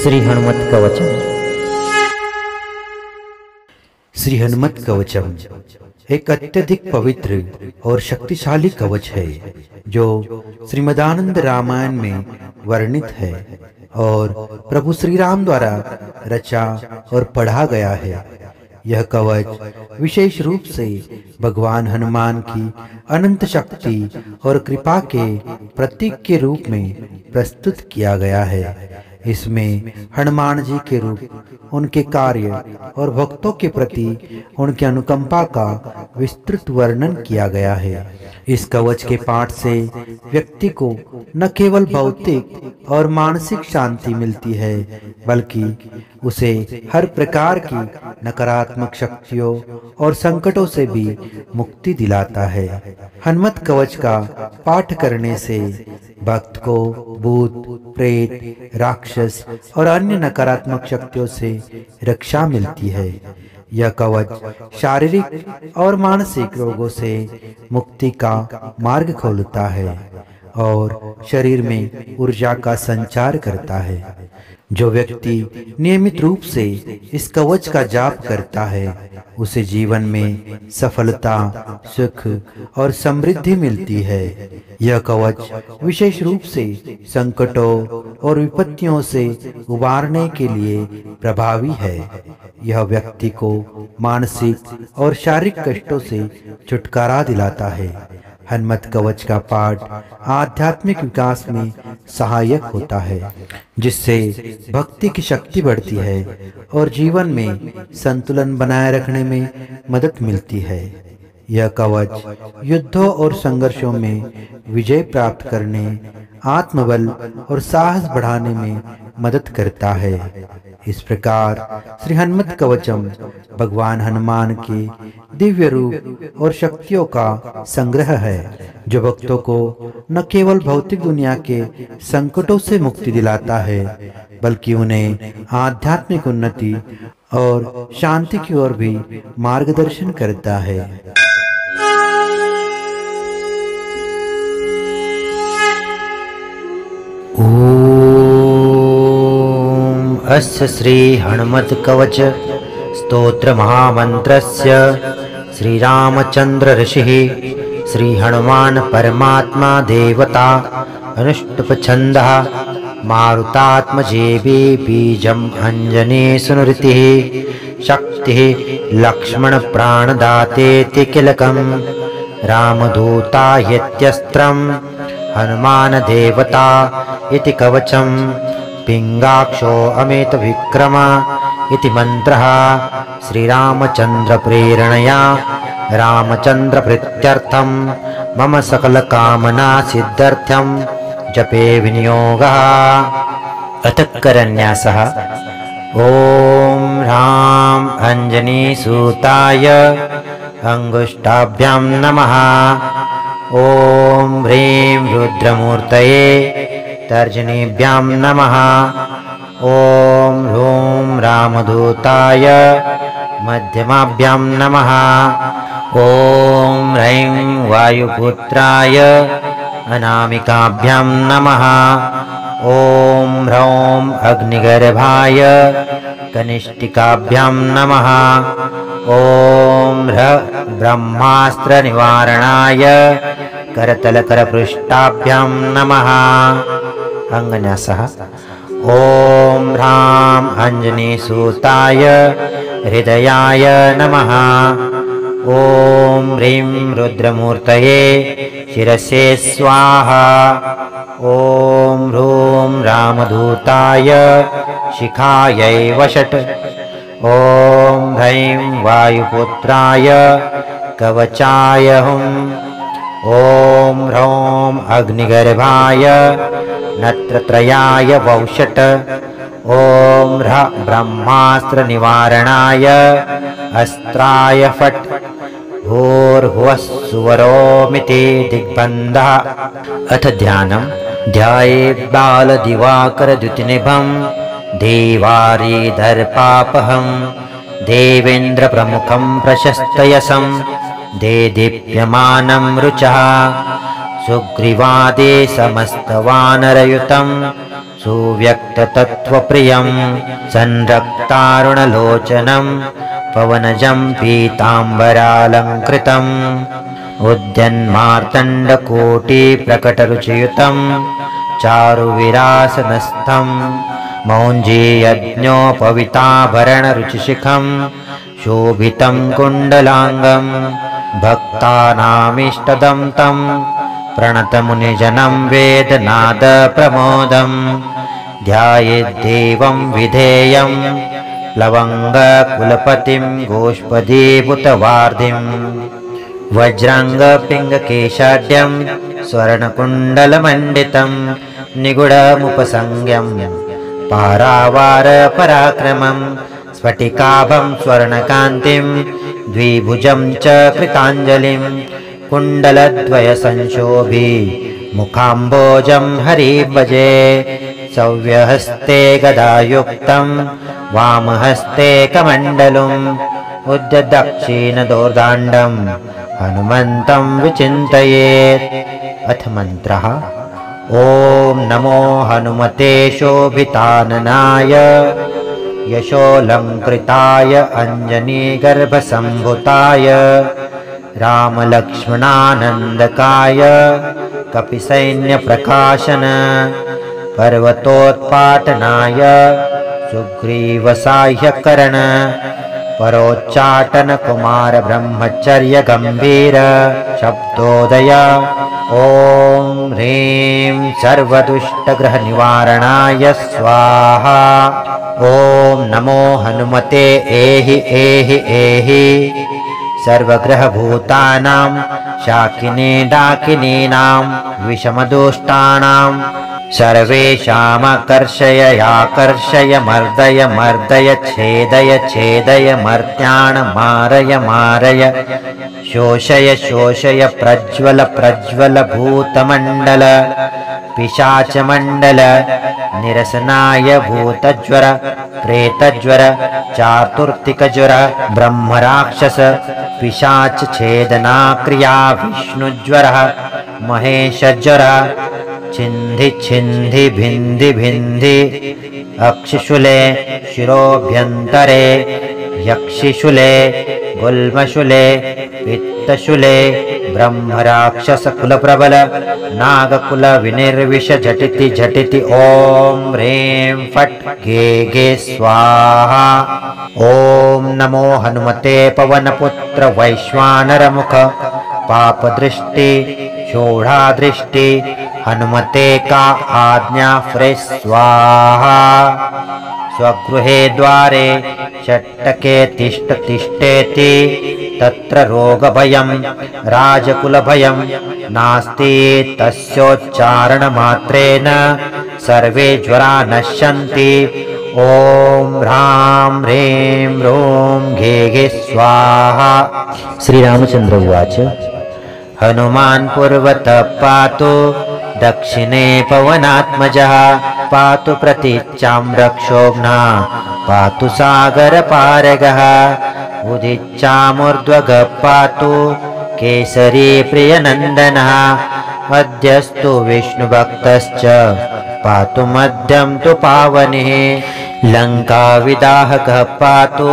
श्री हनुमत कवचम। श्री हनुमत कवचम एक अत्यधिक पवित्र और शक्तिशाली कवच है जो श्रीमदानंद रामायण में वर्णित है और प्रभु श्री राम द्वारा रचा और पढ़ा गया है। यह कवच विशेष रूप से भगवान हनुमान की अनंत शक्ति और कृपा के प्रतीक के रूप में प्रस्तुत किया गया है। इसमें हनुमान जी के रूप, उनके कार्य और भक्तों के प्रति उनकी अनुकंपा का विस्तृत वर्णन किया गया है। इस कवच के पाठ से व्यक्ति को न केवल भौतिक और मानसिक शांति मिलती है बल्कि उसे हर प्रकार की नकारात्मक शक्तियों और संकटों से भी मुक्ति दिलाता है। हनुमत कवच का पाठ करने से भक्त को भूत, प्रेत, राक्षस और अन्य नकारात्मक शक्तियों से रक्षा मिलती है। यह कवच शारीरिक और मानसिक रोगों से मुक्ति का मार्ग खोलता है और शरीर में ऊर्जा का संचार करता है। जो व्यक्ति नियमित रूप से इस कवच का जाप करता है उसे जीवन में सफलता, सुख और समृद्धि मिलती है। यह कवच विशेष रूप से संकटों और विपत्तियों से उबारने के लिए प्रभावी है। यह व्यक्ति को मानसिक और शारीरिक कष्टों से छुटकारा दिलाता है। हनुमत कवच का पाठ आध्यात्मिक विकास में सहायक होता है, जिससे भक्ति की शक्ति बढ़ती है और जीवन में संतुलन बनाए रखने में मदद मिलती है। यह कवच युद्धों और संघर्षों में विजय प्राप्त करने, आत्मबल और साहस बढ़ाने में मदद करता है। इस प्रकार श्री हनुमत कवचम भगवान हनुमान के दिव्य रूप और शक्तियों का संग्रह है, जो भक्तों को न केवल भौतिक दुनिया के संकटों से मुक्ति दिलाता है बल्कि उन्हें आध्यात्मिक उन्नति और शांति की ओर भी मार्गदर्शन करता है। अस्य श्री हनुमत कवच स्तोत्र महामंत्रस्य श्रीरामचंद्र ऋषिः श्री हनुमान परमात्मा देवता अनुष्टुप छंदः मारुतात्मजेबी बीजम अंजने सुनुरितिः शक्तिः लक्ष्मण प्राणदातेति किलकम रामदूता यत्यस्त्रम हनुमान देवता इति कवचम पिंगाक्षो अमित विक्रम इति मंत्रः श्रीरामचंद्र प्रेरणया रामचंद्र प्रीत्यर्थम मम सकल कामना सिद्ध्यर्थम जपे विनियोगः। अथ करन्यासः ओम राम अंजनी सूताय अंगुष्ठाभ्यां नमः। ओम ह्रीं रुद्रमूर्तये तर्जनीभ्यां नमः। ओम ह्रूं रामदूताय मध्यमाभ्यां नमः। ओम ह्रीं वायुपुत्राय अनामिकाभ्यां नमः। ओम ह्रौं अग्निगर्भाय कनिष्ठिकाभ्यां नमः। ओम ब्रह्मास्त्र निवारणाय करतलकरपृष्ठाभ्यां नमः। अंगन्यासः ओम राम अंजनी सूताय हृदयाय नमः। ओम ह्रीं रुद्रमूर्तये शिरसे स्वाहा। ओम ह्रूं रामदूताय शिखायै वषट्। ओम ह्रीं वायुपुत्राय कवचाय हुम्। ओम ह्रौं अग्निगर्भाय नत्रत्रयाय वौषट्। ओम ब्रह्मास्त्र निवारणाय अस्त्राय फट्। भूर्भुवः सुवरोमिति दिग्बन्धः। अथ ध्यानम् ध्यायेत् बालदिवाकरद्युतिनिभं देवारीदर्पापहं देवेन्द्रप्रमुखं प्रशस्तयसं देदीप्यमानं रुचः सुग्रीवादे समस्तवानरयुतं सुव्यक्ततत्त्वप्रियं संरक्तारुणलोचनं पवनजं पीताम्बरालङ्कृतम् उद्यन्मार्तण्डकोटिप्रकटरुचियुतं चारुविरासनस्थं मौञ्जीयज्ञोपविताभरणरुचिशिखं शोभितं कुण्डलाङ्गं भक्तानामिष्टदं तं प्रणतमुनिजनं वेदनादप्रमोदं ध्यायेद्देवं विधेयं प्लवङ्गकुलपतिं गोष्पदीभूतवार्धिं वज्राङ्गपिङ्गकेशाढ्यं स्वर्णकुण्डलमण्डितं निगुडमुपसंज्ञं पारावारपराक्रमं स्फटिकाभं स्वर्णकान्तिं द्विभुजं च कृताञ्जलिं कुण्डलद्वयसंशोभि मुखाम्बोजं हरिभजे सव्यहस्ते गदायुक्तं वामहस्ते कमण्डलुम् उद्यदक्षिणदोर्दाण्डं हनुमन्तं विचिन्तयेत्। अथ मन्त्रः। ॐ नमो हनुमते शोभिताननाय यशोऽलङ्कृताय अञ्जनीगर्भसम्भुताय रामलक्ष्मणानन्दकाय कपिसैन्यप्रकाशन पर्वतोत्पाटनाय सुग्रीवसाह्यकरण परोच्चाटन कुमार ब्रह्मचर्य गंभीर शब्दोदय। ॐ ह्रीं सर्वदुष्टग्रह निवारणाय स्वाहा। ॐ नमो हनुमते एहि एहि एहि सर्वग्रहभूतानां शाकिनी डाकिनीनां विषमदुष्टानां सर्वेषामकर्षय मर्दय मर्दय छेदय छेदय मर्त्यान् मारय मारय शोषय शोषय प्रज्वल प्रज्वल भूतमण्डल पिशाचमण्डल निरसनाय भूतज्वर प्रेतज्वर चातुर्तिकज्वर ब्रह्मराक्षस पिशाच छेदना क्रिया विष्णुज्वरः महेशज्वर छिन्धि छिन्धि भिन्धि भिन्धि अक्षिशूले शिरोभ्यन्तरे यक्षिशूले गुल्मशूले पित्तशूले ब्रह्मराक्षसकुलप्रबल नागकुल विनिर्विष झटिति झटिति। ॐ ह्रीं फट् गे गे स्वाहा। ॐ नमो हनुमते पवनपुत्र वैश्वानरमुख पापदृष्टि शोढादृष्टि हनुमते का आज्ञा फ्रे स्वाहा। स्वगृहे द्वारे षट्टके तिष्ठ तिष्ठेति तत्र रोगभयं राजकुलभयं नास्ति तस्योच्चारणमात्रेण सर्वे ज्वरा नश्यन्ति। ॐ ह्रां ह्रीं ह्रूं घे घे स्वाहा। श्रीरामचन्द्र उवाच हनुमान् पूर्वतः पातु दक्षिणे पवनात्मजः पातु प्रतीच्चां रक्षोघ्ना पातु सागरपारगः उदिच्चामूर्ध्वगः पातु केसरी प्रियनन्दनः अद्यस्तु विष्णुभक्तश्च पातु मध्यं तु पावनिः लङ्काविदाहकः पातु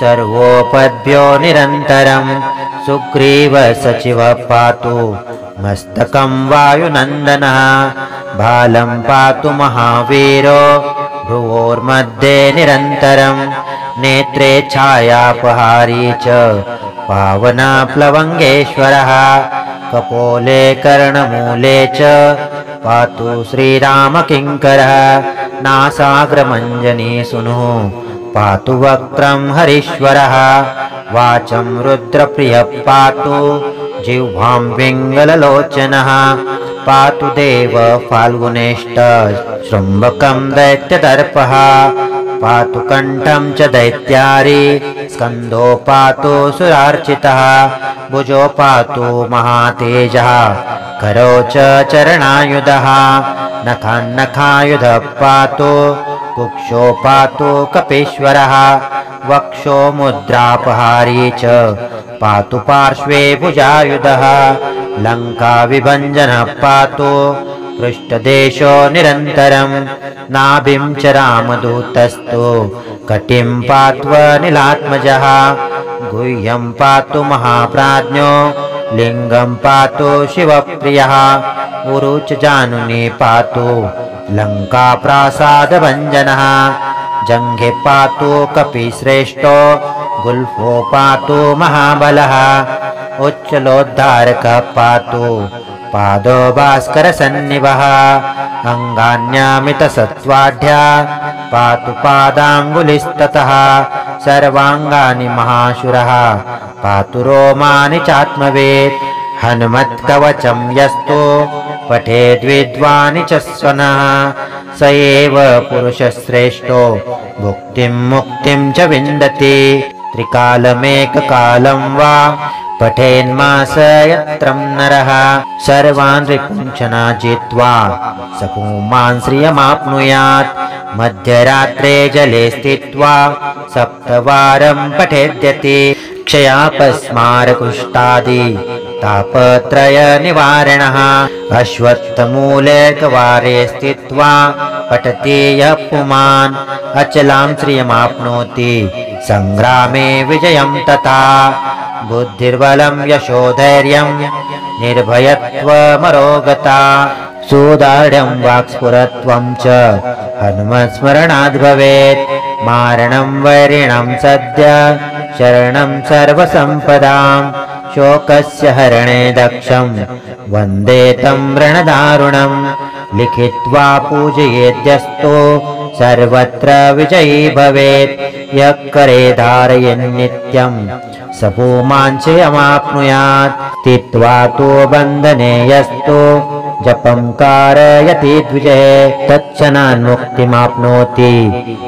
सर्वोपद्भ्यो निरन्तरं सुग्रीव सचिवः पातु मस्तकं वायुनन्दनः भालं पातु महावीरो भ्रुवोर्मध्ये निरन्तरं नेत्रे छायापहारी च पावना प्लवङ्गेश्वरः कपोले कर्णमूले च पातु श्रीरामकिङ्करः नासाग्रमञ्जनीसूनुः पातु वक्त्रं हरीश्वरः वाचं रुद्रप्रियः पातु जिह्वां पिङ्गललोचनः पातु देव फाल्गुनेष्ट शृम्बकं दैत्यदर्पः पातु कण्ठं च दैत्यारी स्कन्धो पातु सुरार्चितः भुजो पातु महातेजः करो च चरणायुधः नखान्नखायुधः पातु कुक्षो पातु कपीश्वरः वक्षो मुद्रापहारी च पातु पार्श्वे भुजायुधः लङ्काविभञ्जनः पातु पृष्ठदेशो निरन्तरं नाभिं च रामदूतस्तु कटिं पात्वनिलात्मजः गुह्यं पातु महाप्राज्ञो लिङ्गं पातु शिवप्रियः उरु च जानुनी पातु लङ्काप्रासादभञ्जनः जङ्घे पातु कपिश्रेष्ठो गुल्फो पातु महाबलः उच्चलोद्धारकः पातु पादो भास्करसन्निभः अङ्गान्यामितसत्त्वाढ्या पातु पादाङ्गुलिस्ततः सर्वाङ्गानि महाशुरः पातु रोमानि चात्मवेत् हनुमत्कवचं यस्तु पठेद्विद्वानि च स्वनः स एव पुरुषश्रेष्ठो भुक्तिं मुक्तिं च विन्दति त्रिकालमेककालं वा पठेन्मासयत्रं नरः सर्वान् रिपुंक्षणा जित्वा स पुमान् श्रियमाप्नुयात् मध्यरात्रे जले स्थित्वा सप्तवारं पठेद्यति क्षयापस्मारकुष्ठादि तापत्रय निवारणः अश्वत्थमूलेकवारे स्थित्वा पठति यः पुमान् अचलां श्रियमाप्नोति संग्रामे विजयं तथा बुद्धिर्बलं यशोधैर्यं निर्भयत्वमरोगता सुदार्ढ्यं वाक्स्फुरत्वं च हनुमत्स्मरणाद् भवेत् मारणं वैरिणं सद्य शरणं सर्वसम्पदां शोकस्य हरणे दक्षं वन्दे तं रणदारुणं लिखित्वा पूजयेद्यस्तु सर्वत्र विजयी भवेत् यः करे धारयन्नित्यं स पुमाञ्चयमाप्नुयात् स्थित्वा तु बन्धने यस्तु जपं कारयति द्विजः तच्छनान्मुक्तिमाप्नोति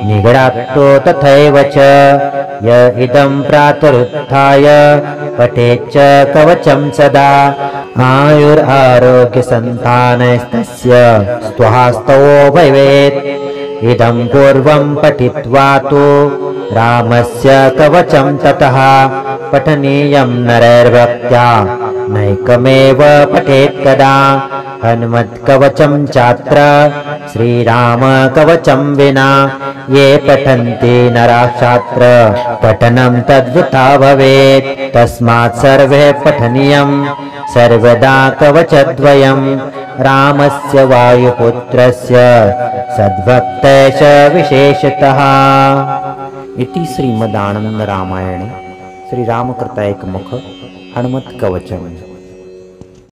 निगडात्तो तथैव च य इदं प्रातरुत्थाय पठेच्च कवचं सदा आयुरारोग्यसन्तानस्तस्य स्वहस्तौ भवेत् इदं पूर्वं पठित्वा तु रामस्य कवचं ततः पठनीयं नरैर्भक्त्या नैकमेव पठेत् कदा हनुमत्कवचं चात्र श्रीरामकवचं विना ये पठन्ति नराः चात्र पठनं तद्वृथा भवेत् तस्मात् सर्वे पठनीयं सर्वदा कवचद्वयं रामस्य वायुपुत्रस्य सद्भक्तैः विशेषतः। इति श्रीमदानन्दरामायणे श्रीरामकृतैकमुख हनुमत्कवचम्।